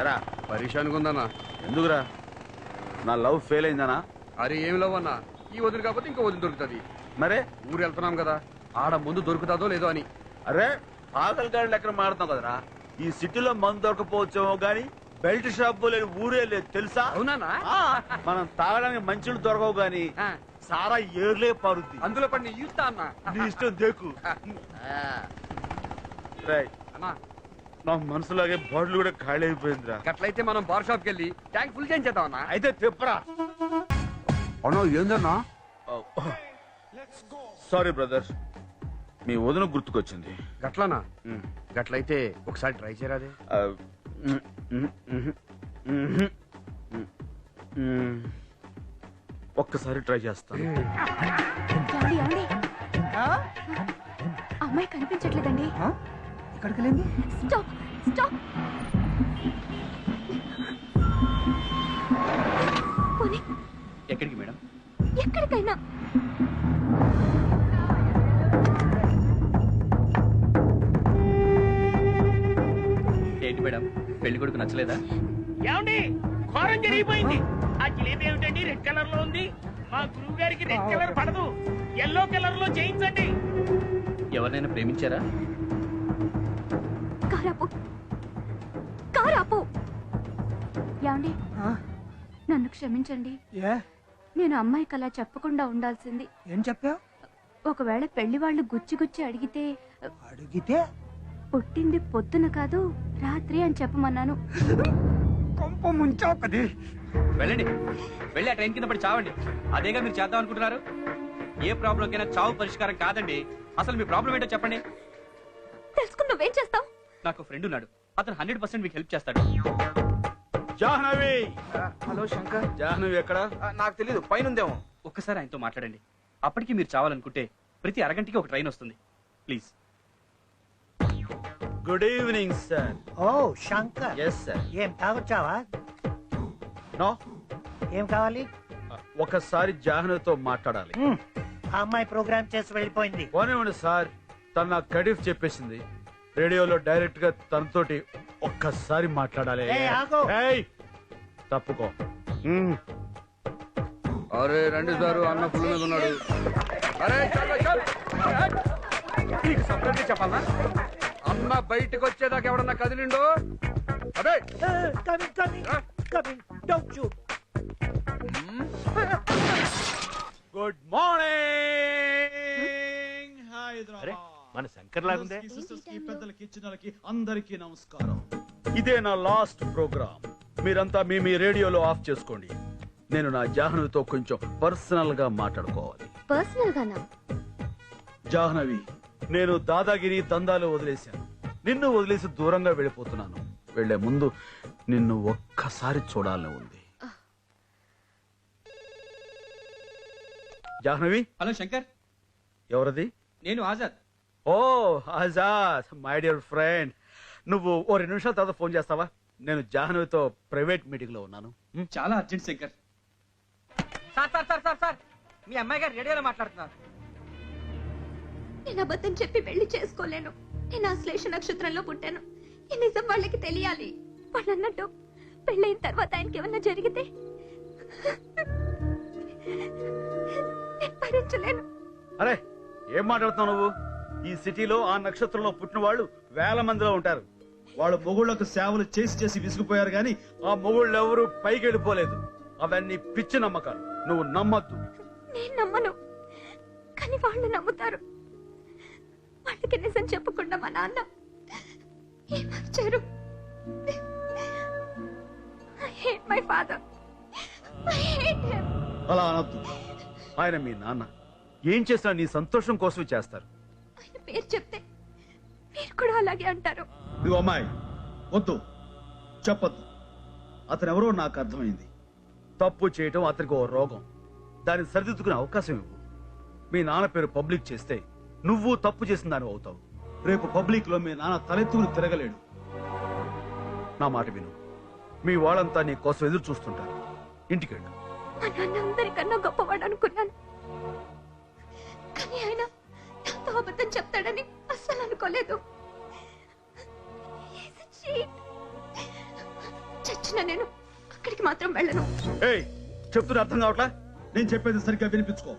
ఎరా పరిశానికి ఉందన్నా. ఎందుకురా? నా లవ్ ఫెయిల్ అయిందనా? అరే ఏం లవ్ అన్నా, ఈ వదిలి కాకపోతే ఇంకో వదిలి దొరుకుతుంది. మరే ఊరు వెళ్తున్నాం కదా, ఆడ ముందు దొరుకుతుందో లేదో అని. అరే పాగల్ గాడిలు ఎక్కడ మాడుతాం కదరా. ఈ సిటీలో మందు దొరకపోవచ్చేమో గానీ బెల్ట్ షాప్ లేని ఊరే లేదు తెలుసా? అవునా? మనం తాగడానికి మంచులు దొరకవు గానీ సారా ఏర్లే పారుద్ది. అందులో పడి నీ ఇస్తా అన్నా. నీ ఇష్టం దేకు. అన్నా నా మనసులాగే బాటిల్ కూడా ఖాళీ అయిపోయిందిరా. అట్లయితే మనం బార్ షాప్ కి వెళ్ళి ట్యాంక్ ఫుల్ చేయించేద్దాం అన్నా. అయితే తెప్పరా. అవును ఏందన్నా? సారీ బ్రదర్, మీ వదిన గుర్తుకొచ్చింది. గట్లనా? గట్లయితే ఒకసారి ట్రై చేయరాదే? ఒక్కసారి ట్రై చేస్తాను. అమ్మాయి కనిపించట్లేదండి. ఇక్కడికి వెళ్ళింది. Stop stop. ఎక్కడికి మేడం? ఎక్కడికైనా. ఏంటి మేడం, పెళ్లి కొడుకు నచ్చలేదా? ఏమండి, ఘోరం జరిగిపోయింది. ఆ జిలేబీ ఏమిటండి రెడ్ కలర్ లో ఉంది? మా గురువు గారికి రెడ్ కలర్ పడదు, ఎల్లో కలర్ లో చేయించండి. ఎవరినైనా ప్రేమించారా? కారాపు కారాపు. ఏమండి, నన్ను క్షమించండి. నేను అమ్మాయికి అలా చెప్పకుండా ఉండాల్సింది. ఏం చెప్పావు? ఒకవేళ పెళ్లి వాళ్ళు గుచ్చి గుచ్చి అడిగితే పుట్టింది పొద్దున కాదు రాత్రి అని చెప్పమన్నాను. కొంప ముంచావు కదే. వెళ్ళండి, వెళ్ళి ఆ ట్రైన్ కింద పడి చావండి. అదేగా మీరు చేద్దాం అనుకుంటున్నారు? ఏ ప్రాబ్లంకైనా చావు పరిష్కారం కాదండి. అసలు మీ ప్రాబ్లం ఏంటో చెప్పండి. తెలుసుకుని నువ్వేం చేస్తావు? నాకు ఫ్రెండ్ ఉన్నాడు, అతను 100% మీకు హెల్ప్ చేస్తాడు. జాహ్నవి. హలో శంకర్. జాహ్నవి ఎక్కడ? నాకు తెలీదు, పైన ఉందేమో. ఒక్కసారి ఆయనతో మాట్లాడండి. అప్పటికి మీరు చావాలనుకుంటే ప్రతి అరగంటకి ఒక ట్రైన్ వస్తుంది. Please. Good evening sir. Oh Shankar. Yes sir. ఏం తాగొచ్చావా? నో. ఏం కావాలి? ఒకసారి జాహ్నవితో మాట్లాడాలి. ఆ అమ్మాయి ప్రోగ్రామ్ చేసి వెళ్ళిపోయింది. పోనివ్వండి సార్, తను నాకు కడీఫ్ చెప్పేసింది. రేడియోలో డైరెక్ట్ గా తనతోటి ఒక్కసారి మాట్లాడాలి. తప్పుకో. అరే రండి సారు, అన్న ఫుల్ మీద ఉన్నాడు. అరే నీకు సపరేట్గా చెప్పాలా? అన్న బయటకు వచ్చేదాకా ఎవడన్నా కదిలిండో? అదే గుడ్ మార్నింగ్. మన శంకర్ లాగుందే. పెద్దలకి చిన్నలకి అందరికీ నమస్కారం. ఇదే నా లాస్ట్ ప్రోగ్రామ్. మీరంతా మీ రేడియోలో ఆఫ్ చేసుకోండి. నేను నా జాహ్నవితో కొంచెం పర్సనల్ గా మాట్లాడుకోవాలి. పర్సనల్ గానా? జాహ్నవి, నేను దాదాగిరి దందాలు వదిలేశాను. నిన్ను వదిలేసి దూరంగా వెళ్ళిపోతున్నాను. వెళ్లే ముందు నిన్ను ఒక్కసారి చూడాలని ఉంది. జాహ్నవి. హలో శంకర్. ఎవరది? నేను ఆజాద్. ఓ ఆజాద్, మై డియర్ ఫ్రెండ్. నువ్వు ఓ 2 నిమిషాల తర్వాత ఫోన్ చేస్తావా? నేను జాహ్నవితో ప్రైవేట్ మీటింగ్ లో ఉన్నాను. చాలా అర్జెంట్ శంకర్. సార్ మీ అమ్మాయి గారు రేడియోలో మాట్లాడుతున్నారు. నేను అబద్ధం చెప్పి పెళ్లి చేసుకోలేను. నేను ఆశ్లేష నక్షత్రంలో పుట్టాను. ఈ నిజం వాళ్ళకి తెలియాలి. వాళ్ళు అన్నట్టు పెళ్ళైన తర్వాత ఆయనకి ఏమన్నా జరిగితే నేను భరించలేను. అరే ఏం మాట్లాడుతున్నావు నువ్వు? ఈ సిటీలో ఆ నక్షత్రంలో పుట్టిన వాళ్ళు వేల మందిలో ఉంటారు. వాళ్ళు మొగుళ్లకు సేవలు చేసి చేసి విసిగిపోయారు గాని ఆ మొగుళ్ళు ఎవరు పైకి వెళ్ళిపోలేదు. అవన్నీ పిచ్చి నమ్మకాలు, నువ్వు నమ్మద్దు. నేను నమ్మను, కానీ వాళ్ళు నమ్ముతారు. వాళ్ళకి నిజం చెప్పకుండా మా నాన్న ఏమర్చారు. I hate my father. I hate him. అలా అనొద్దు. ఆయన మీ నాన్న. ఏం చేసినా నీ సంతోషం కోసం చేస్తారు. ఆయన పేరు చెప్తే మీరు కూడా అలాగే అంటారు. ఇదిగో అమ్మాయి, వద్దు, చెప్పొద్దు. అతనెవరో నాకు అర్థమైంది. తప్పు చేయటం అతనికి ఓ రోగం. దాన్ని సరిదిద్దుకునే అవకాశం ఇవ్వు. మీ నాన్న పేరు పబ్లిక్ చేస్తే నువ్వు తప్పు చేసిన దాని అవుతావు. రేపు పబ్లిక్ లో మీ నాన్న తలెత్తుకుని తిరగలేడు. నా మాట విను. మీ వాళ్ళంతా నీ కోసం ఎదురు చూస్తుంటారు. ఇంటికెళ్ళు. మా నాన్న అందరికన్నా గొప్పవాడు అనుకున్నాను, కానీ ఆయన నాతో అబద్ధం చెప్తాడని అస్సలు అనుకోలేదు. అయినా నేను అక్కడికి మాత్రం వెళ్ళను. ఏయ్ చెప్తున్నా అర్థం కావట్లా? నేను చెప్పేది సరిగ్గా వినిపించుకో.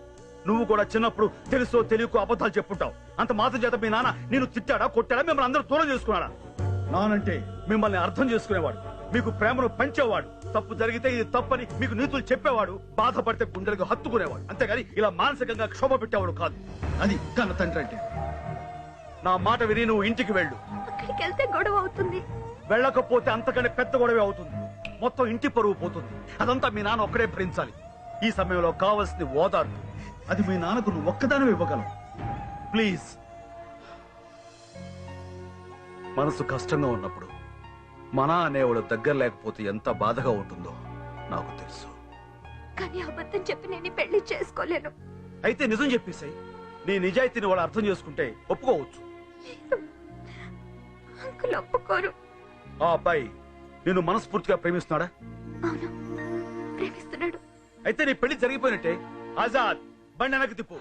నువ్వు కూడా చిన్నప్పుడు తెలుసో తెలియకో అబద్ధాలు చెప్పుంటావు. అంత మాత్రం చేత మీ నాన్న నేను తిట్టాడా కొట్టాడా మిమ్మల్ని అందరూ దూరం చేసుకున్నాడా? నానంటే మిమ్మల్ని అర్థం చేసుకునేవాడు, మీకు ప్రేమను పంచేవాడు, తప్పు జరిగితే ఇది తప్పని మీకు నీతులు చెప్పేవాడు, బాధపడితే గుండెలకు హత్తుకునేవాడు. అంతేగాని ఇలా మానసికంగా క్షోభ పెట్టేవాడు కాదు. అది కన్న తండ్రి అంటే. నా మాట విని నువ్వు ఇంటికి వెళ్ళు. అక్కడికి వెళ్తే గొడవ అవుతుంది. వెళ్ళకపోతే అంతకంటే పెద్ద గొడవే అవుతుంది. మొత్తం ఇంటి పరువు పోతుంది. అదంతా మీ నాన్న ఒక్కడే భరించాలి. ఈ సమయంలో కావలసింది ఓదార్పు. అది మీ నాన్నకు నువ్వు ఒక్కదాని ఇవ్వగలవు. ప్లీజ్. మనసు కష్టంగా ఉన్నప్పుడు మన అనేవాడు దగ్గర లేకపోతే ఎంత బాధగా ఉంటుందో నాకు తెలుసు. కానీ అబద్ధం చెప్పి నేను ఈ పెళ్లి చేసుకోలేను. అయితే నిజం చెప్పేసాయి. నీ నిజాయితీని వాళ్ళు అర్థం చేసుకుంటే ఒప్పుకోవచ్చు. లేదు, అంకుల్ ఒప్పుకోరు. ఆ అబ్బాయి నిన్ను మనస్ఫూర్తిగా ప్రేమిస్తున్నాడా? అవును, ప్రేమిస్తున్నాడు. అయితే నీ పెళ్లి జరిగిపోయినట్టే. ఆజాద్, బండి వెనక్కి తిప్పు.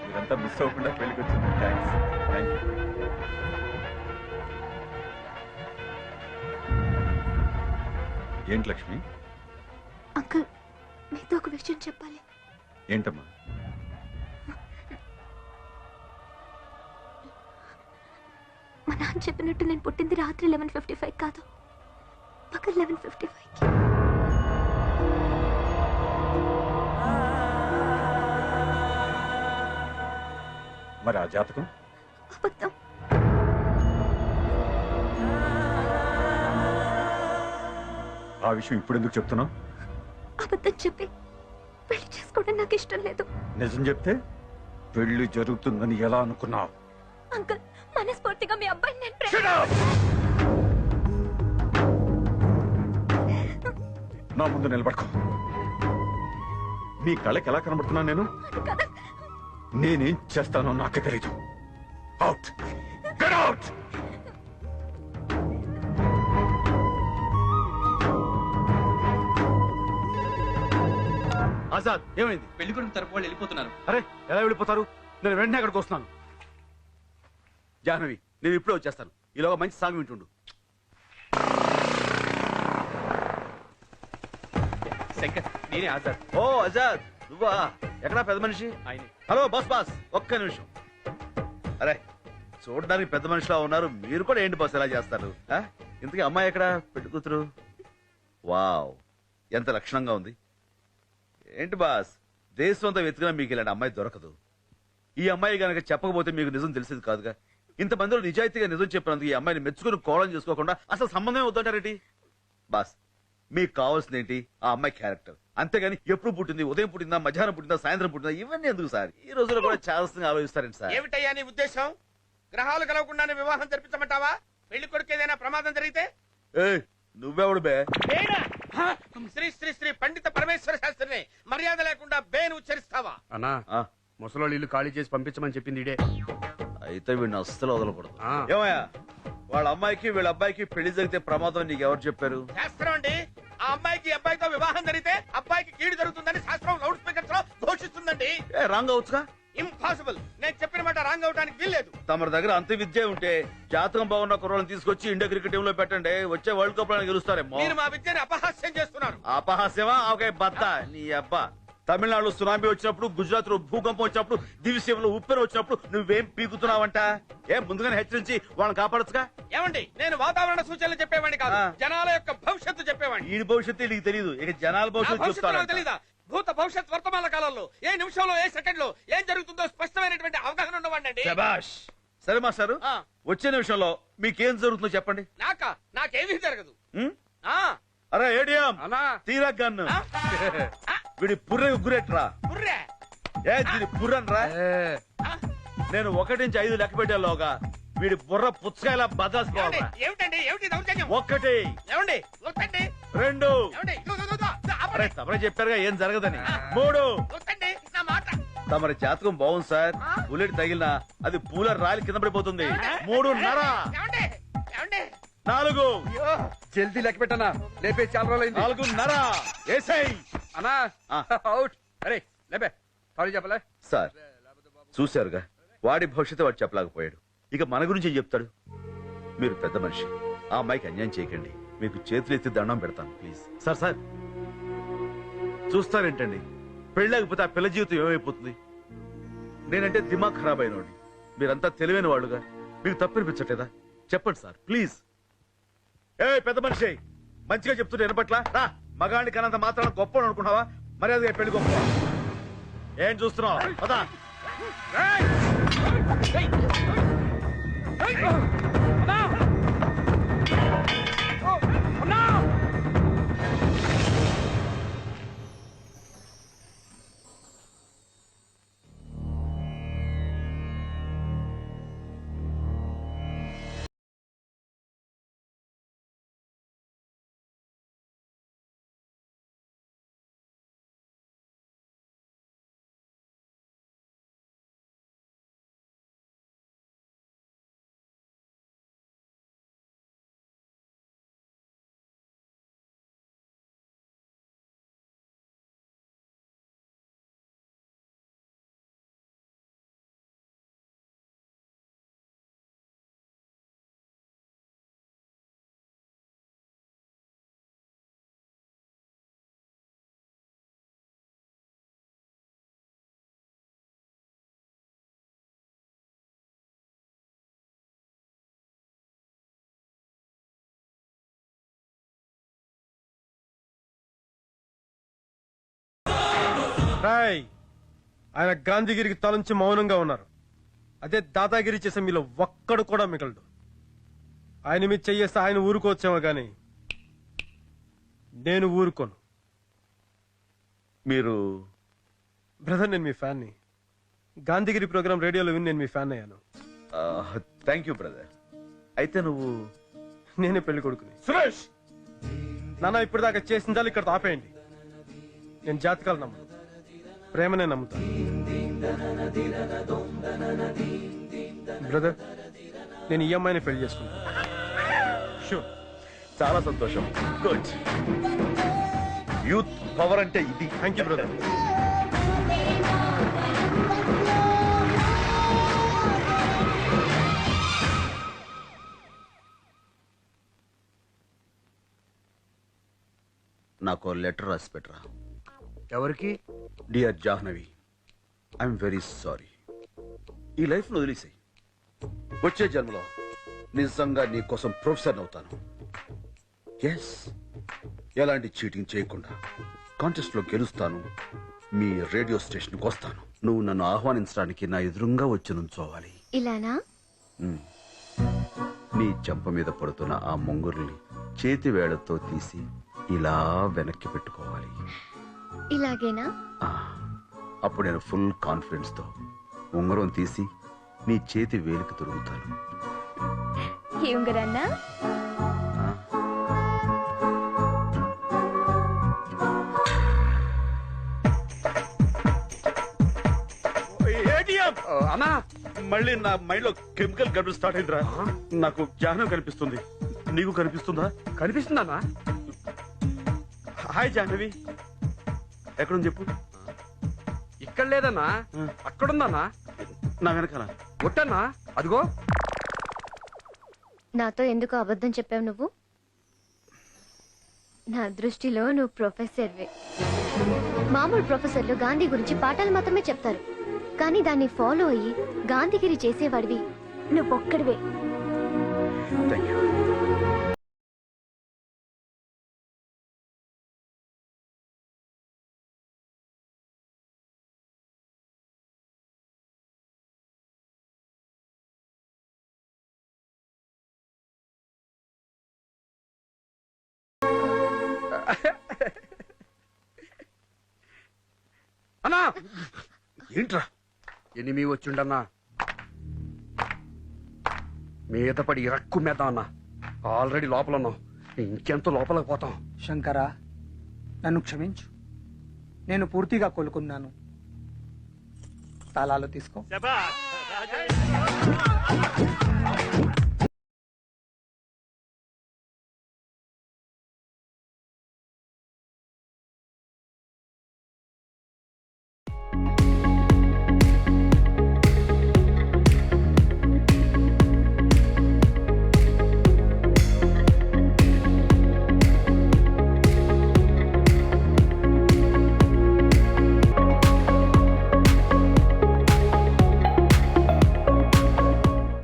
మీరంతా మిస్ అవ్వకుండా పెళ్లికి వచ్చింది. థ్యాంక్స్. Thank you. ఏంటి లక్ష్మి? అంకుల్, మీతో ఒక విషయం చెప్పాలి. ఏంటమ్మా? మా నాన్న చెప్పినట్టు నేను పుట్టింది రాత్రి 11:55 కాదు, పగలు 11:55కి. మరి ఆ జాతకం? అబద్ధం. ఆ విషయం ఇప్పుడు ఎందుకు చెప్తున్నావు? అబద్ధం చెప్పి పెళ్లి చేసుకోవడం నాకు ఇష్టం లేదు. నిజం చెప్తే పెళ్లి జరుగుతుందని ఎలా అనుకున్నావు? అంకుల్, మనస్ఫూర్తిగా మీ అబ్బాయిని నేను నా ముందు నిలబడుకో. నీ కళ్ళకి ఎలా కనబడుతున్నా నేను? కదా. నేనేం చేస్తానో నాకే తెలీదు. అవుట్. Get out. ఆజాద్, ఏమైంది? పెళ్లి కొడుకు తరపు వాళ్ళు వెళ్ళిపోతున్నారు. అరే ఎలా వెళ్ళిపోతారు? నేను వెంటనే అక్కడికి వస్తున్నాను. జాహ్నవి, నేను ఇప్పుడే వచ్చేస్తాను. ఈలోగా మంచి సాంగ్ వింటుండు. శంకర్, నేనే ఆజాద్. ఓ ఆజాద్, నువ్వా? ఎక్కడా పెద్ద మనిషి? ఆయనే. హలో బాస్, ఒక్క నిమిషం. అరే చూడడానికి పెద్ద మనిషిలా ఉన్నారు, మీరు కూడా ఏంటి బాస్ ఎలా చేస్తారు? ఇంతకీ అమ్మాయి ఎక్కడ? పెళ్లి కూతురు. వావ్, ఎంత లక్షణంగా ఉంది. ఏంటి బాస్, దేశం అంతా వెతికినా మీకు ఇలాంటి అమ్మాయి దొరకదు. ఈ అమ్మాయి గనక చెప్పకపోతే మీకు నిజం తెలిసేది కాదుగా. ఇంతమందిలో నిజాయితీగా నిజం చెప్పినందుకు ఈ అమ్మాయిని మెచ్చుకుని కోలం చేసుకోకుండా అసలు సంబంధమే వద్దంటారేంటి? బాస్, మీకు కావాల్సింది ఏంటి? ఆ అమ్మాయి క్యారెక్టర్. అంతేగాని ఎప్పుడు పుట్టింది, ఉదయం పుట్టిందా, మధ్యాహ్నం పుట్టిందా, సాయంత్రం పుట్టిందా, ఇవన్నీ ఎందుకు సార్? ఈ రోజుల్లో కూడా చాలా ఆలోచిస్తారండి సార్. ఏమిటయ్యా నీ ఉద్దేశం? గ్రహాలు కలవకుండానే వివాహం జరిపించమంటావా? పెళ్లి కొడుకు ఏదైనా ప్రమాదం జరిగితే? నువ్వెవడు బే? శ్రీ శ్రీ శ్రీ పండిత పరమేశ్వర శాస్త్రిని మర్యాద లేకుండా బేను ఉచ్చరిస్తావా? అన్నా, ముసలోళ్ళు ఇల్లు ఖాళీ చేసి పంపించమని చెప్పింది ఇడే. అయితే వీడిని అస్సలు వదలకూడదు. ఆ. ఏమయ్యా, వాళ్ళ అమ్మాయికి వీళ్ళ అబ్బాయికి పెళ్లి జరిగితే ప్రమాదం నీకు ఎవరు చెప్పారు? శాస్త్రం అండి. ఆ అమ్మాయికి అబ్బాయితో వివాహం జరిగితే అబ్బాయికి కీడు జరుగుతుందని శాస్త్రం లౌడ్ స్పీకర్స్ లో ఘోషిస్తుందండి. రాంగ్ అవచ్చుగా? ఇంపాసిబుల్. నేను చెప్పిన మాట రాంగ్ అవడానికి వీల్లేదు. తమ దగ్గర అంత విద్య ఉంటే జాతకం బాగున్న కుర్రోళ్ళని తీసుకొచ్చి ఇండియా క్రికెట్ టీమ్ లో పెట్టండి. వచ్చే వరల్డ్ కప్ లో గెలుస్తారేమో. మీరు మా విద్యని అపహాస్యం చేస్తున్నారు. అపహాస్యమా? ఓకే బత్త నీ అబ్బా. తమిళనాడులో సునామీ వచ్చినప్పుడు, గుజరాత్ లో భూకంపం వచ్చినప్పుడు, దివిసీమలో ఉప్పెన వచ్చినప్పుడు నువ్వేం పీకుతున్నావంట? ముందుగానే హెచ్చరించి వాళ్ళని కాపాడచ్చుగా? ఏమండి, నేను వాతావరణ సూచనలు చెప్పేవాడిని కాదు, జనాల యొక్క భవిష్యత్తు చెప్పేవాడిని. ఈ భవిష్యత్తు నీకు తెలియదు, ఇక జనాల భవిష్యత్తు చూస్తాను. తెలీదా? భూత భవిష్యత్ వర్తమాన కాలంలో ఏ నిమిషంలో ఏ సెకండ్ లో ఏం జరుగుతుందో స్పష్టమైనటువంటి అవగాహన ఉన్నవాడినండి. శభాష్. సరే మాస్టారు, వచ్చే నిమిషంలో మీకేం జరుగుతుందో చెప్పండి. నాకేమీ జరగదు. అరే ఏడియం, అన్నా, తీరా గన్ను. వీడి పుర్రె గురెట్రా. బుర్రే దీని పుర్రన్ రా. నేను 1 నుంచి 5 లెక్క పెట్టేలోగా వీడి బుర్ర పుచ్చకాయలా బదాసుకోవాలి. ఏమిటండి? ఏమిటి దౌర్జన్యం? 1 ఏమండి? వద్దండి. 2 ఏమండి? అరే తమరే చెప్పారుగా ఏం జరగదని. 3 వద్దండి, నా మాట. తమరి జాతకం బాగుంది సార్. బుల్లెట్ తగిలినా అది పూల రాలి కింద పడిపోతుంది. 3.5. ఏమండి? ఏమండి? 4. జల్దీ లెక్క పెట్టనా, లేపే చాలా రోజులైంది. 4.5. ఏసై అన్నా, అవుట్. అరే లేపే సారీ చెప్పలే. సార్ చూశారుగా, వాడి భవిష్యత్తు వాడు చెప్పలేకపోయాడు, ఇక మన గురించి ఏం చెప్తాడు? మీరు పెద్ద మనిషి, ఆ అమ్మాయికి అన్యాయం చేయకండి. మీకు చేతులు ఎత్తి దండం పెడతాను ప్లీజ్. సార్ సార్ చూస్తారేంటండి, పెళ్ళాకపోతే ఆ పిల్ల జీవితం ఏమైపోతుంది? నేనంటే దిమాగ్ ఖరాబ్ అయినోడి, మీరంతా తెలివైన వాళ్ళుగా, మీకు తప్పనిపించట్లేదా? చెప్పండి సార్ ప్లీజ్. ఏ పెద్ద మనిషి, మంచిగా చెప్తుంటే వినపట్లా? రా, మగాడిని కనంత మాత్రాన గొప్ప అనుకున్నావా? మర్యాదగా పెళ్లి గొప్ప. ఏం చూస్తున్నావు? పదా. రాయ్, ఆయన గాంధీగిరికి తలంచి మౌనంగా ఉన్నారు. అదే దాదాగిరి చేసే మీలో ఒక్కడు కూడా మిగలడు. ఆయన మీద చెయ్యేస్తే ఆయన ఊరుకోవచ్చేమో గాని నేను ఊరుకోను. మీరు బ్రదర్, నేను మీ ఫ్యాన్ని. గాంధీగిరి ప్రోగ్రామ్ రేడియోలో విని నేను మీ ఫ్యాన్ అయ్యాను. Thank you brother. అయితే నువ్వు? నేనే పెళ్లి కొడుకుని. సురేష్, నాన్న ఇప్పటిదాకా చేసిందాలు ఇక్కడ ఆపేయండి. నేను జాతకాలు నమ్మను, ప్రేమనే నమ్ముతాను. బ్రదర్, నేను ఈ అమ్మాయిని పెళ్లి చేసుకుంటాను. షూర్, చాలా సంతోషం. గుడ్. యూత్ పవర్ అంటే ఇది. Thank you brother. నాకు లెటర్ రాసి పెట్టరా. ఎవరికి? Dear Jahnavi, I'm very sorry. ఈ లైఫ్ ను వదిలేసాయి. వచ్చే జన్మలో నిజంగా నీ కోసం ప్రొఫెసర్ అవుతాను. ఎస్, ఎలాంటి చీటింగ్ చేయకుండా కాంటెస్ట్ లో గెలుస్తాను. మీ రేడియో స్టేషన్ కు వస్తాను. నువ్వు నన్ను ఆహ్వానించడానికి నా ఎదురుగా వచ్చి నుంచోవాలి. ఇలానా? నీ చెంప మీద పడుతున్న ఆ ముంగురుల్ని చేతి వేళ్లతో తీసి ఇలా వెనక్కి పెట్టుకోవాలి. ఇలాగేనా? అప్పుడు నేను ఫుల్ కాన్ఫిడెన్స్ తో ఉంగరం తీసి నీ చేతి వేలికి తొరుగుతాను. ఈ ఉంగరాన్నా? అన్నా, మళ్ళీ నా మైండ్ లో కెమికల్ గడ్డలు స్టార్ట్ అయిందిరా. నాకు జాహ్నవి కనిపిస్తుంది. నీకు కనిపిస్తుందా? కనిపిస్తుందన్నా. హాయ్ జాహ్నవి, ఎక్కడుంది చెప్పు. ఇక్కడ లేదన్నా, అక్కడుందన్నా. నా వెనకాల. ఒట్టన్నా, అదిగో. నాతో ఎందుకు అబద్ధం చెప్పావు నువ్వు? నా దృష్టిలో నువ్వు ప్రొఫెసర్వే. మామూలు ప్రొఫెసర్లు గాంధీ గురించి పాఠాలు మాత్రమే చెప్తారు, కానీ దాన్ని ఫాలో అయ్యి గాంధీగిరి చేసేవాడివి నువ్వొక్కడివే. Thank you. అన్నా, ఏంట్రా? ఎనిమి వచ్చిండన్నా. మీద పడి రక్కు మేద్దాం అన్నా. ఆల్రెడీ లోపల ఉన్నాం, ఇంకెంత లోపలికి పోతాం. శంకరా, నన్ను క్షమించు. నేను పూర్తిగా కోలుకున్నాను. తాళాలు తీసుకో.